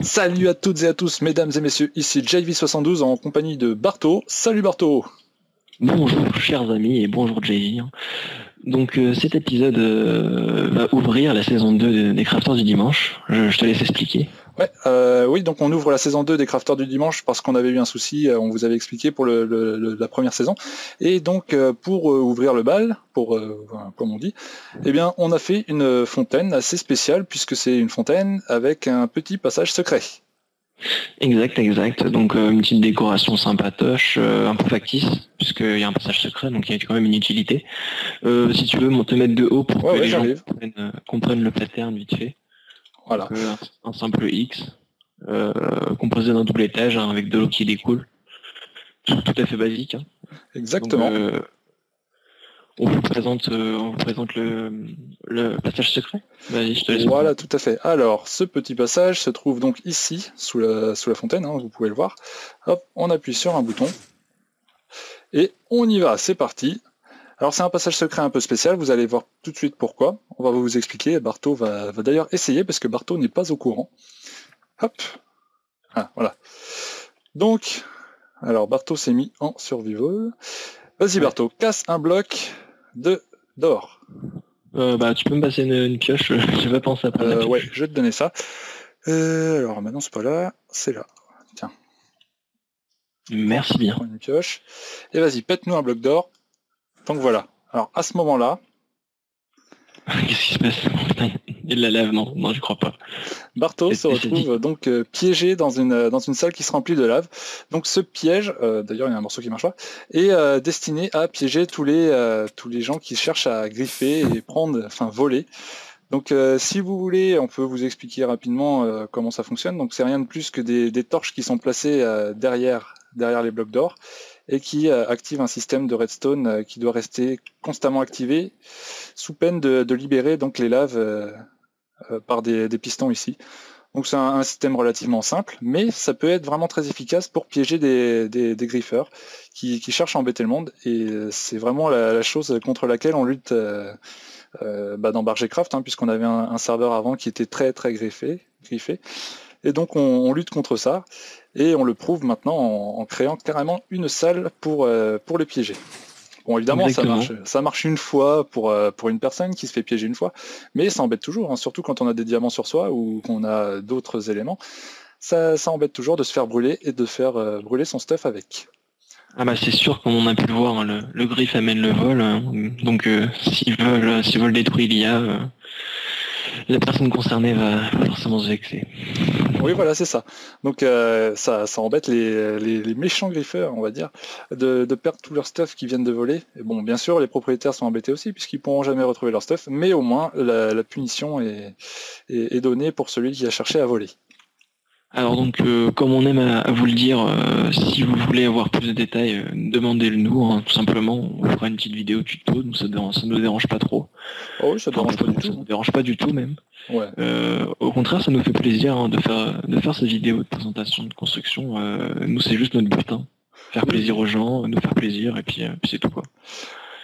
Salut à toutes et à tous, mesdames et messieurs, ici JV72 en compagnie de Barto. Salut Barto. Bonjour chers amis et bonjour JV. Donc cet épisode va ouvrir la saison 2 des Crafters du Dimanche. Je te laisse expliquer. Ouais, oui, donc on ouvre la saison 2 des Crafters du Dimanche parce qu'on avait eu un souci, on vous avait expliqué pour la première saison. Et donc pour ouvrir le bal, comme on dit, eh bien on a fait une fontaine assez spéciale puisque c'est une fontaine avec un petit passage secret. Exact. Donc une petite décoration sympatoche, un peu factice, puisqu'il y a un passage secret, donc il y a quand même une utilité. Si tu veux te mettre de haut pour que les gens comprennent le pattern vite fait. Voilà. Donc, un simple X, composé d'un double étage avec de l'eau qui découle. Tout à fait basique. Hein. Exactement. Donc, on vous présente le passage secret. Vas-y, je te laisse. Voilà, tout à fait. Alors, ce petit passage se trouve donc ici, sous la fontaine, hein, vous pouvez le voir. Hop, on appuie sur un bouton. Et on y va, c'est parti. Alors c'est un passage secret un peu spécial, vous allez voir tout de suite pourquoi. On va vous expliquer, Barto va d'ailleurs essayer, parce que Barto n'est pas au courant. Hop. Ah, voilà. Donc, alors Barto s'est mis en survival. Vas-y Barto, casse un bloc d'or. Tu peux me passer une pioche, je vais penser à prendre la pioche. Ouais, je vais te donner ça. Alors maintenant c'est pas là, c'est là. Tiens. Merci bien. Prends une pioche. Et vas-y, pète-nous un bloc d'or. Donc voilà. Alors à ce moment-là... Qu'est-ce qui se passe? Il y a de la lave, non, je crois pas. Barto se retrouve donc piégé dans une salle qui se remplit de lave. Donc ce piège, d'ailleurs il y a un morceau qui marche pas, est destiné à piéger tous les gens qui cherchent à griffer et voler. Donc si vous voulez, on peut vous expliquer rapidement comment ça fonctionne. Donc c'est rien de plus que des torches qui sont placées derrière les blocs d'or et qui activent un système de redstone qui doit rester constamment activé sous peine de libérer donc les laves par des pistons ici. Donc c'est un système relativement simple, mais ça peut être vraiment très efficace pour piéger des griffeurs qui cherchent à embêter le monde, et c'est vraiment la chose contre laquelle on lutte dans Bargecraft, hein, puisqu'on avait un serveur avant qui était très très griffé, et donc on lutte contre ça, et on le prouve maintenant en créant carrément une salle pour les piéger. Bon, évidemment, ça marche une fois pour une personne qui se fait piéger une fois, mais ça embête toujours, hein, surtout quand on a des diamants sur soi ou qu'on a d'autres éléments. Ça embête toujours de se faire brûler et de faire brûler son stuff avec. Ah bah c'est sûr, comme on a pu le voir, hein, le griffe amène le vol, hein, donc s'ils veulent détruire l'IA, la personne concernée va forcément se vexer. Oui, voilà, c'est ça. Donc ça embête les méchants griffeurs, on va dire, de perdre tout leur stuff qui viennent de voler. Et bon, bien sûr, les propriétaires sont embêtés aussi, puisqu'ils pourront jamais retrouver leur stuff, mais au moins la punition est donnée pour celui qui a cherché à voler. Alors donc, comme on aime à vous le dire, si vous voulez avoir plus de détails, demandez-le nous, hein, tout simplement. On fera une petite vidéo tuto, donc ça ne nous dérange pas trop. Oh oui, ça ne dérange pas du tout. Ça ne dérange pas du tout même. Ouais. Au contraire, ça nous fait plaisir, hein, de faire cette vidéo de présentation de construction. Nous, c'est juste notre but, hein. Faire plaisir aux gens, nous faire plaisir, et puis c'est tout, quoi.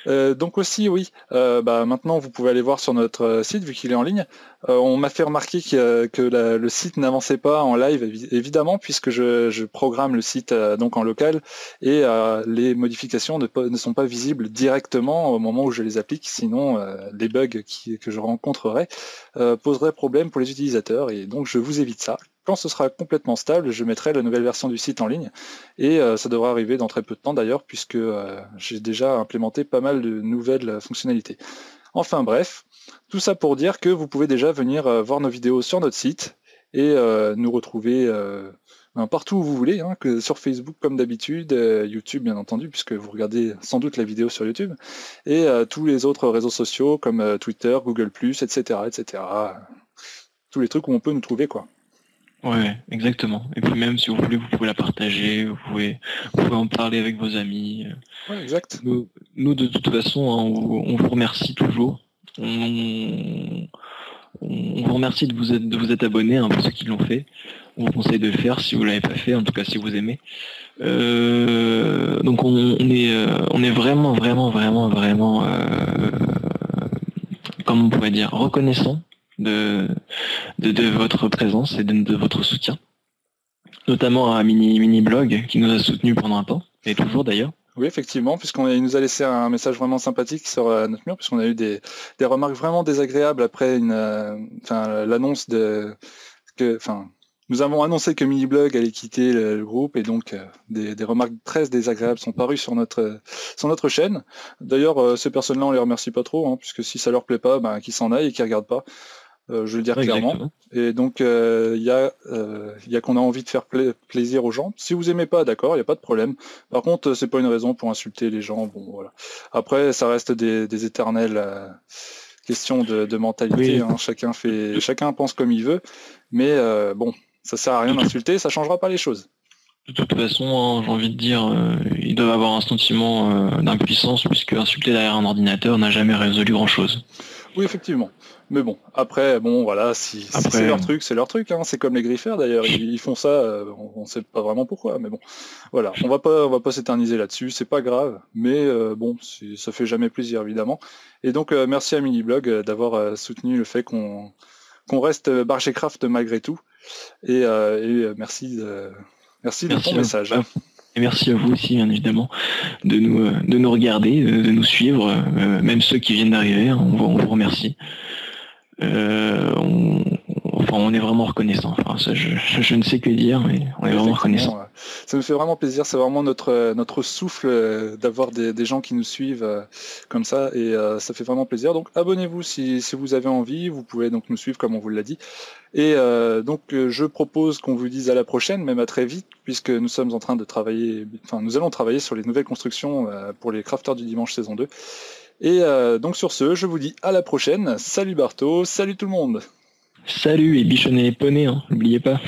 Donc aussi, oui, maintenant vous pouvez aller voir sur notre site vu qu'il est en ligne. On m'a fait remarquer que le site n'avançait pas en live, évidemment, puisque je programme le site donc en local, et les modifications ne sont pas visibles directement au moment où je les applique, sinon les bugs que je rencontrerai poseraient problème pour les utilisateurs, et donc je vous évite ça. Quand ce sera complètement stable, je mettrai la nouvelle version du site en ligne, et ça devrait arriver dans très peu de temps d'ailleurs, puisque j'ai déjà implémenté pas mal de nouvelles fonctionnalités. Enfin bref, tout ça pour dire que vous pouvez déjà venir voir nos vidéos sur notre site, et nous retrouver partout où vous voulez, hein, que sur Facebook comme d'habitude, YouTube bien entendu, puisque vous regardez sans doute la vidéo sur YouTube, et tous les autres réseaux sociaux comme Twitter, Google+, etc., etc. Tous les trucs où on peut nous trouver, quoi. Ouais, exactement. Et puis même si vous voulez, vous pouvez la partager, vous pouvez en parler avec vos amis. Ouais, exact. Nous de toute façon, hein, on vous remercie toujours. On vous remercie de vous être abonnés, hein, pour ceux qui l'ont fait. On vous conseille de le faire si vous l'avez pas fait, en tout cas si vous aimez. Donc on est vraiment comment on pourrait dire, reconnaissant de votre présence et de votre soutien. Notamment à Mini Blog qui nous a soutenus pendant un temps, et toujours d'ailleurs. Oui, effectivement, puisqu'il nous a laissé un message vraiment sympathique sur notre mur, puisqu'on a eu des remarques vraiment désagréables après l'annonce nous avons annoncé que Miniblog allait quitter le groupe, et donc des remarques très désagréables sont parues sur notre chaîne. D'ailleurs, ces personnes-là, on les remercie pas trop, hein, puisque si ça leur plaît pas, qu'ils s'en aillent et qu'ils regardent pas. Je vais le dire clairement. Exactement. Et donc il y a qu'on a envie de faire plaisir aux gens. Si vous aimez pas, d'accord, il n'y a pas de problème. Par contre, c'est pas une raison pour insulter les gens. Bon, voilà. Après, ça reste des éternelles questions de mentalité. Oui. Hein. Chacun pense comme il veut. Mais bon, ça sert à rien d'insulter, ça changera pas les choses. De toute façon, j'ai envie de dire, ils doivent avoir un sentiment d'impuissance, puisque insulter derrière un ordinateur n'a jamais résolu grand-chose. Oui, effectivement. Mais bon, après, voilà, si c'est leur truc, c'est leur truc. Hein. C'est comme les griffeurs d'ailleurs, ils font ça, on ne sait pas vraiment pourquoi, mais bon, voilà, on va pas s'éterniser là-dessus, c'est pas grave, mais bon, ça fait jamais plaisir évidemment. Et donc merci à Miniblog d'avoir soutenu le fait qu'on reste Bargecraft malgré tout. Et merci de ton message. Et merci à vous aussi, bien évidemment, de nous regarder, de nous suivre, même ceux qui viennent d'arriver, hein, on vous remercie. On est vraiment reconnaissant. Enfin, ça, je ne sais que dire, mais on est vraiment reconnaissant. Ça me fait vraiment plaisir. C'est vraiment notre souffle d'avoir des gens qui nous suivent comme ça, et ça fait vraiment plaisir. Donc abonnez-vous si vous avez envie. Vous pouvez donc nous suivre comme on vous l'a dit. Et donc je propose qu'on vous dise à la prochaine, même à très vite, puisque nous sommes en train de travailler. Enfin, nous allons travailler sur les nouvelles constructions pour les Crafters du Dimanche saison 2. Et donc sur ce, je vous dis à la prochaine. Salut Barto, salut tout le monde. Salut et bichonnez les poneys, hein, n'oubliez pas.